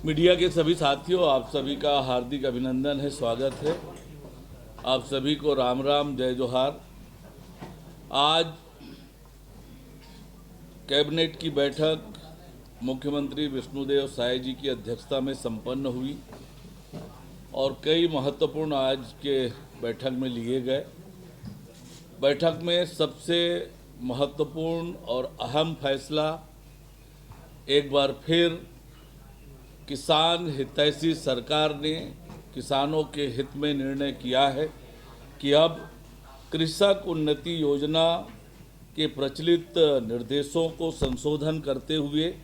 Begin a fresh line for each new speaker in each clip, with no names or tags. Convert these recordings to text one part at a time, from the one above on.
Media के सभी साथियों, आप सभी का हार्दिक अभिनंदन है, स्वागत है। आप सभी को राम राम, जय जोहार। आज कैबिनेट की बैठक मुख्यमंत्री विष्णुदेव साय जी की अध्यक्षता में संपन्न हुई और कई महत्वपूर्ण आज के बैठक में लिए गए। बैठक में सबसे महत्वपूर्ण और अहम फैसला एक बार फिर किसान हितैषी सरकार ने किसानों के हित में निर्णय किया है कि अब कृषक उन्नति योजना के प्रचलित निर्देशों को संशोधन करते हुए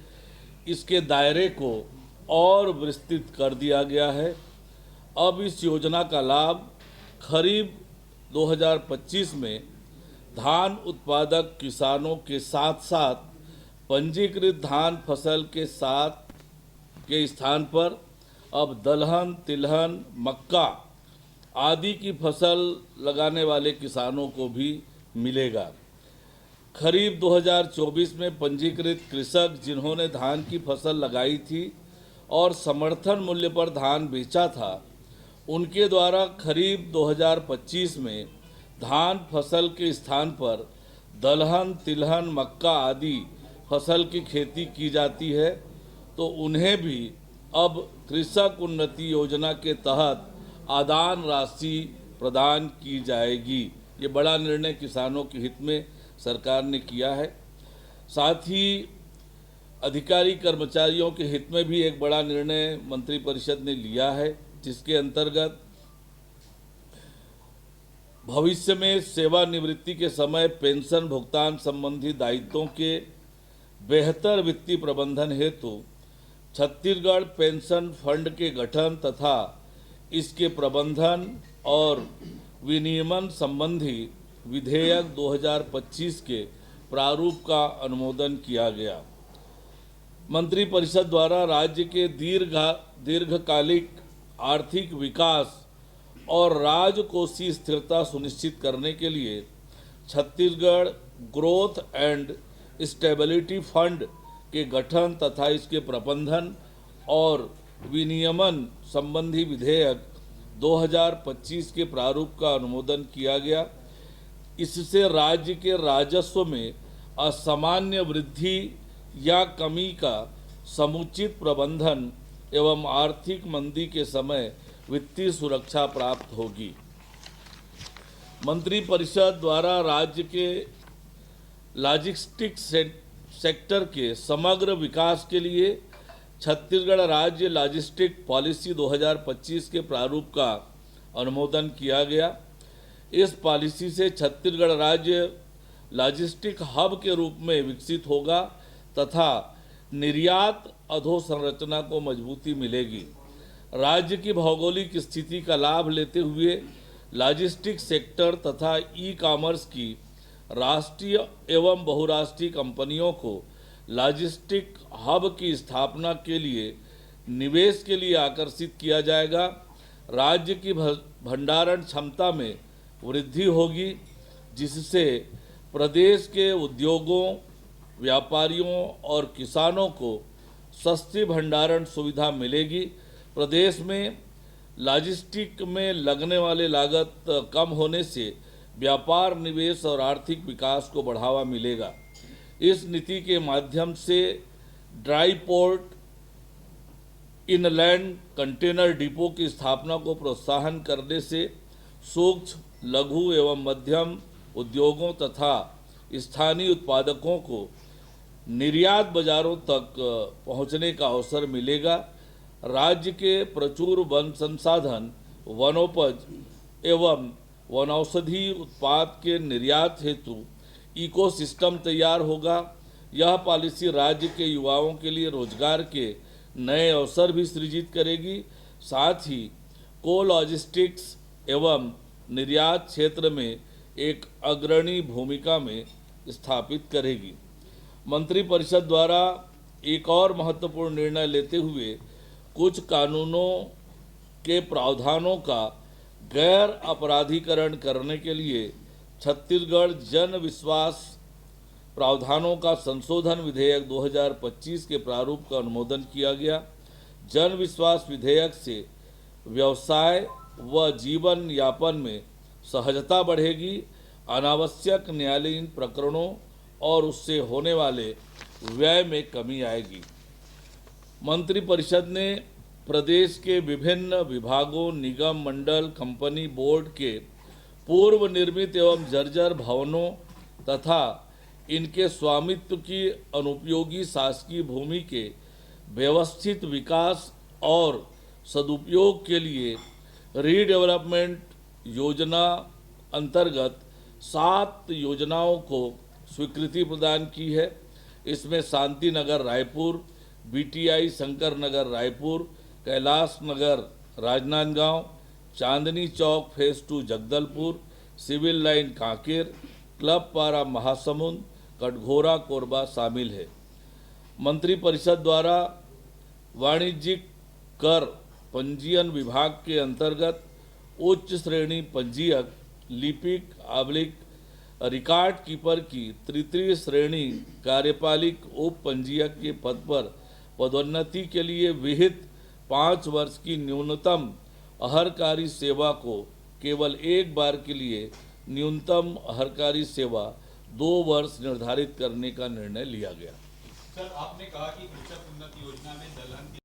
इसके दायरे को और विस्तृत कर दिया गया है। अब इस योजना का लाभ खरीफ 2025 में धान उत्पादक किसानों के साथ साथ पंजीकृत धान फसल के साथ के स्थान पर अब दलहन, तिलहन, मक्का आदि की फसल लगाने वाले किसानों को भी मिलेगा। खरीफ 2024 में पंजीकृत कृषक जिन्होंने धान की फसल लगाई थी और समर्थन मूल्य पर धान बेचा था, उनके द्वारा खरीफ 2025 में धान फसल के स्थान पर दलहन, तिलहन, मक्का आदि फसल की खेती की जाती है, तो उन्हें भी अब कृषक उन्नति योजना के तहत आदान राशि प्रदान की जाएगी। ये बड़ा निर्णय किसानों के हित में सरकार ने किया है। साथ ही अधिकारी कर्मचारियों के हित में भी एक बड़ा निर्णय मंत्रिपरिषद ने लिया है, जिसके अंतर्गत भविष्य में सेवानिवृत्ति के समय पेंशन भुगतान संबंधी दायित्वों के बेहतर वित्तीय प्रबंधन हेतु छत्तीसगढ़ पेंशन फंड के गठन तथा इसके प्रबंधन और विनियमन संबंधी विधेयक 2025 के प्रारूप का अनुमोदन किया गया। मंत्रिपरिषद द्वारा राज्य के दीर्घकालिक आर्थिक विकास और राजकोषीय स्थिरता सुनिश्चित करने के लिए Chhattisgarh growth and stability fund के गठन तथा इसके प्रबंधन और विनियमन संबंधी विधेयक 2025 के प्रारूप का अनुमोदन किया गया। इससे राज्य के राजस्व में असामान्य वृद्धि या कमी का समुचित प्रबंधन एवं आर्थिक मंदी के समय वित्तीय सुरक्षा प्राप्त होगी। मंत्रिपरिषद द्वारा राज्य के लॉजिस्टिक्स सेक्टर के समग्र विकास के लिए छत्तीसगढ़ राज्य लॉजिस्टिक पॉलिसी 2025 के प्रारूप का अनुमोदन किया गया। इस पॉलिसी से छत्तीसगढ़ राज्य लॉजिस्टिक हब के रूप में विकसित होगा तथा निर्यात अधोसंरचना को मजबूती मिलेगी। राज्य की भौगोलिक स्थिति का लाभ लेते हुए लॉजिस्टिक सेक्टर तथा ई कॉमर्स की राष्ट्रीय एवं बहुराष्ट्रीय कंपनियों को लॉजिस्टिक हब की स्थापना के लिए निवेश के लिए आकर्षित किया जाएगा। राज्य की भंडारण क्षमता में वृद्धि होगी, जिससे प्रदेश के उद्योगों, व्यापारियों और किसानों को सस्ती भंडारण सुविधा मिलेगी। प्रदेश में लॉजिस्टिक में लगने वाले लागत कम होने से व्यापार, निवेश और आर्थिक विकास को बढ़ावा मिलेगा। इस नीति के माध्यम से dry port, inland container depot की स्थापना को प्रोत्साहन करने से सूक्ष्म, लघु एवं मध्यम उद्योगों तथा स्थानीय उत्पादकों को निर्यात बाजारों तक पहुंचने का अवसर मिलेगा। राज्य के प्रचुर वन संसाधन, वनोपज एवं वनौषधि उत्पाद के निर्यात हेतु इकोसिस्टम तैयार होगा। यह पॉलिसी राज्य के युवाओं के लिए रोजगार के नए अवसर भी सृजित करेगी, साथ ही को लॉजिस्टिक्स एवं निर्यात क्षेत्र में एक अग्रणी भूमिका में स्थापित करेगी। मंत्रिपरिषद द्वारा एक और महत्वपूर्ण निर्णय लेते हुए कुछ कानूनों के प्रावधानों का गैर अपराधीकरण करने के लिए छत्तीसगढ़ जन विश्वास प्रावधानों का संशोधन विधेयक 2025 के प्रारूप का अनुमोदन किया गया, जन विश्वास विधेयक से व्यवसाय व जीवन यापन में सहजता बढ़ेगी, अनावश्यक न्यायालयीन प्रकरणों और उससे होने वाले व्यय में कमी आएगी। मंत्रिपरिषद ने प्रदेश के विभिन्न विभागों, निगम, मंडल, कंपनी, बोर्ड के पूर्व निर्मित एवं जर्जर भवनों तथा इनके स्वामित्व की अनुपयोगी शासकीय भूमि के व्यवस्थित विकास और सदुपयोग के लिए रीडेवलपमेंट योजना अंतर्गत 7 योजनाओं को स्वीकृति प्रदान की है। इसमें Shanti Nagar Raipur, BTI Shankar Nagar Raipur, Kailash Nagar Rajnandgaon, Chandni Chowk phase 2 Jagdalpur, civil line Kanker, club Para Mahasamund, Katghora Korba शामिल है। मंत्रिपरिषद द्वारा वाणिज्यिक कर पंजीयन विभाग के अंतर्गत उच्च श्रेणी पंजीयक, लिपिक / रिकॉर्ड कीपर की तृतीय श्रेणी कार्यपालिक उप पंजीयक के पद पर पदोन्नति के लिए विहित 5 वर्ष की न्यूनतम अहर्कारी सेवा को केवल एक बार के लिए न्यूनतम अहर्कारी सेवा 2 वर्ष निर्धारित करने का निर्णय लिया गया।
सर, आपने कहा कि कृषक उन्नति योजना में दलहन